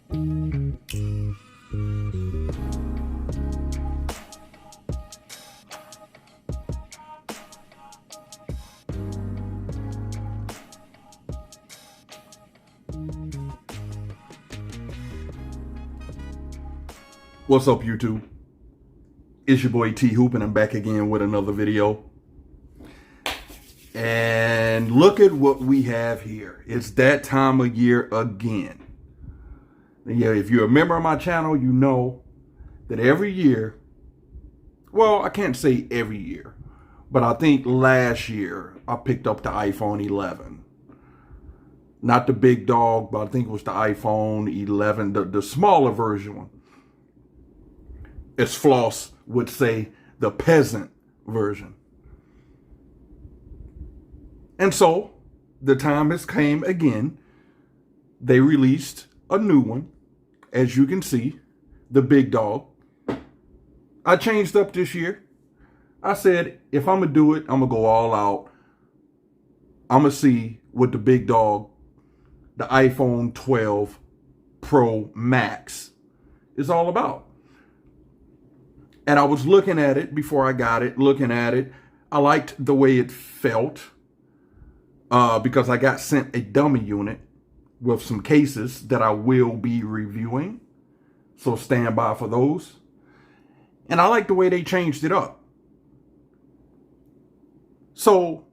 What's up, YouTube? It's your boy T Hoop, and I'm back again with another video. And look at what we have here. It's that time of year again. Yeah, if you're a member of my channel, you know that every year, well, I can't say every year, but I think last year I picked up the iPhone 11. Not the big dog, but I think it was the iPhone 11, the smaller version one. As Floss would say, the peasant version. And so, the time has came again. They released a new one, as you can see, the big dog. I changed up this year. I said, if I'm going to do it, I'm going to go all out. I'm going to see what the big dog, the iPhone 12 Pro Max, is all about. And I was looking at it before I got it, looking at it. I liked the way it felt because I got sent a dummy unit with some cases that I will be reviewing. So stand by for those. And I like the way they changed it up. So,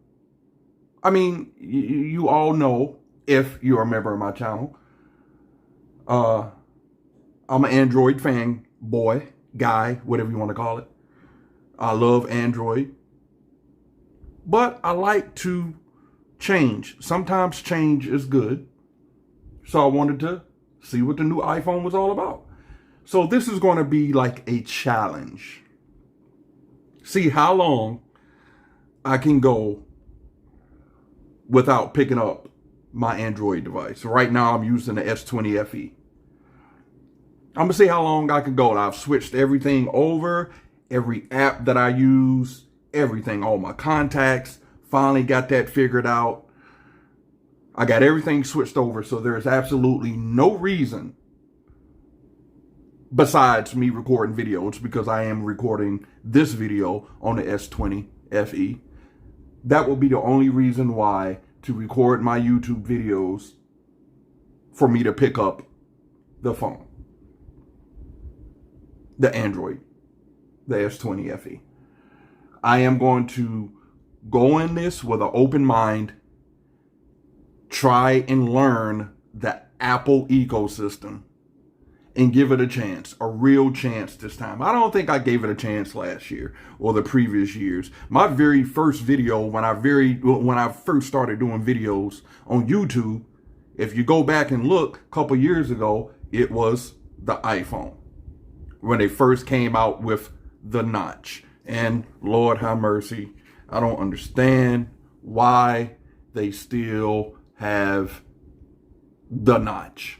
I mean, you all know, if you're a member of my channel, I'm an Android fanboy. Guy, whatever you want to call it. I love Android. But I like to change. Sometimes change is good. So I wanted to see what the new iPhone was all about. So this is going to be like a challenge. See how long I can go without picking up my Android device. Right now I'm using the S20 FE. I'm going to see how long I can go. I've switched everything over, every app that I use, everything, all my contacts. Finally got that figured out. I got everything switched over, so there's absolutely no reason besides me recording videos, because I am recording this video on the S20 FE. That will be the only reason why to record my YouTube videos for me to pick up the phone. The Android, the S20 FE. I am going to go in this with an open mind, try and learn the Apple ecosystem, and give it a chance, a real chance this time. I don't think I gave it a chance last year or the previous years. My very first video, when I first started doing videos on YouTube, if you go back and look a couple years ago, it was the iPhone. When they first came out with the notch. And Lord have mercy, I don't understand why they still have the notch.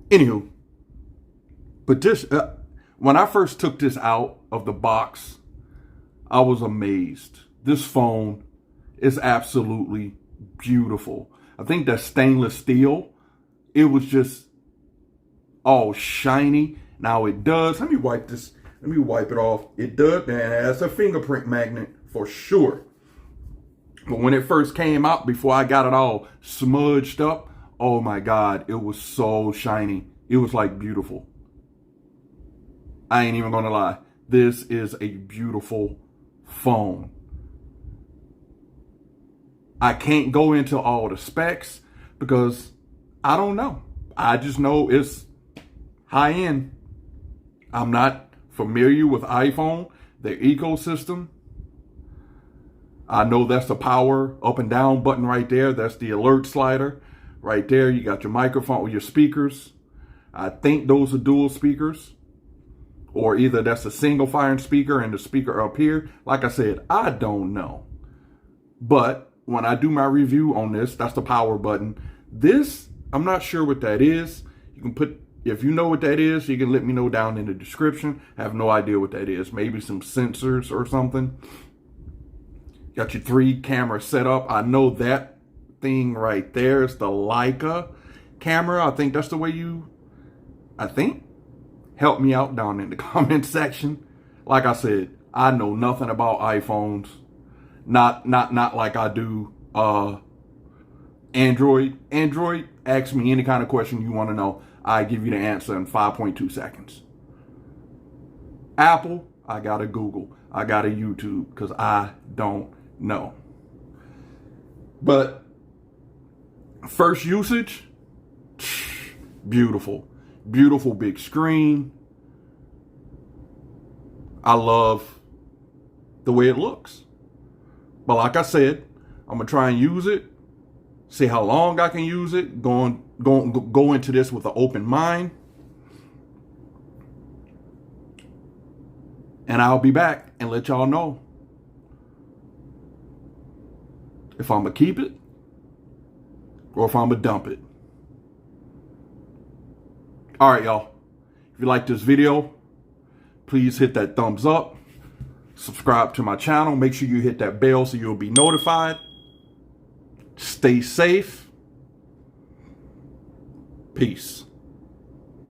Anywho, but this, when I first took this out of the box, I was amazed. This phone is absolutely beautiful. I think that stainless steel, it was just all shiny. Now it does, let me wipe this, let me wipe it off. It does, man, that's a fingerprint magnet for sure. But when it first came out, before I got it all smudged up, oh my God, it was so shiny. It was like beautiful. I ain't even gonna lie. This is a beautiful phone. I can't go into all the specs because I don't know. I just know it's high end. I'm not familiar with iPhone, their ecosystem. I know that's the power up and down button right there. That's the alert slider right there. You got your microphone with your speakers. I think those are dual speakers, or either that's a single firing speaker and the speaker up here. Like I said, I don't know. But when I do my review on this, that's the power button. This, I'm not sure what that is. You can put, if you know what that is, you can let me know down in the description. I have no idea what that is. Maybe some sensors or something. Got your 3 camera setup. I know that thing right there is the Leica camera. I think that's the way help me out down in the comment section. Like I said, I know nothing about iPhones. Not like I do Android. Android, ask me any kind of question you want to know. I give you the answer in 5.2 seconds. Apple, I gotta Google. I gotta YouTube because I don't know. But first usage, beautiful. Beautiful big screen. I love the way it looks. But like I said, I'm gonna try and use it, see how long I can use it, go into this with an open mind. And I'll be back and let y'all know if I'm gonna keep it or if I'm gonna dump it. All right, y'all. If you like this video, please hit that thumbs up. Subscribe to my channel. Make sure you hit that bell so you'll be notified. Stay safe. Peace.